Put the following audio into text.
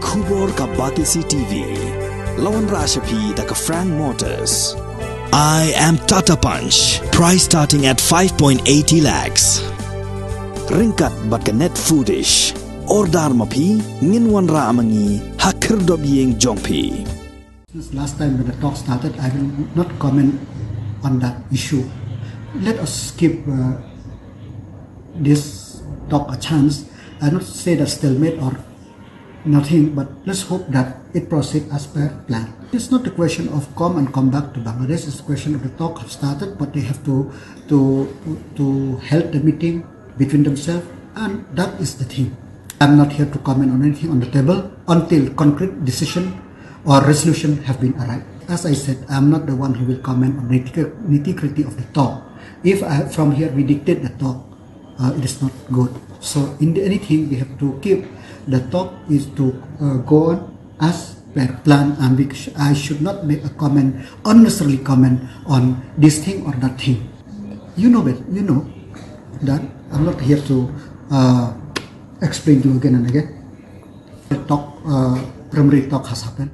Kubor ka Bakisi TV. Lawan Rashapi da ka Frank Motors. I am Tata Punch. Price starting at 5.80 lakhs. Ringkat bat ka net foodish. Ordar mapi nginwan ra amangi hakir dobyeng jongpi. Since last time when the talk started, I will not comment on that issue. Let us give this talk a chance. I not say that stalemate or nothing, but let's hope that it proceeds as per plan. It's not a question of come and come back to Bangladesh. It's a question of the talk have started, but they have to hold the meeting between themselves, and that is the thing. I'm not here to comment on anything on the table until concrete decision or resolution have been arrived. As I said, I'm not the one who will comment on the nitty-gritty of the talk. If from here we dictate the talk, it is not good. So in anything we have to keep the talk is to go on as per plan, and I should not make a comment, unnecessarily comment on this thing or that thing. You know that I'm not here to explain to you again and again. The talk, primary talk has happened.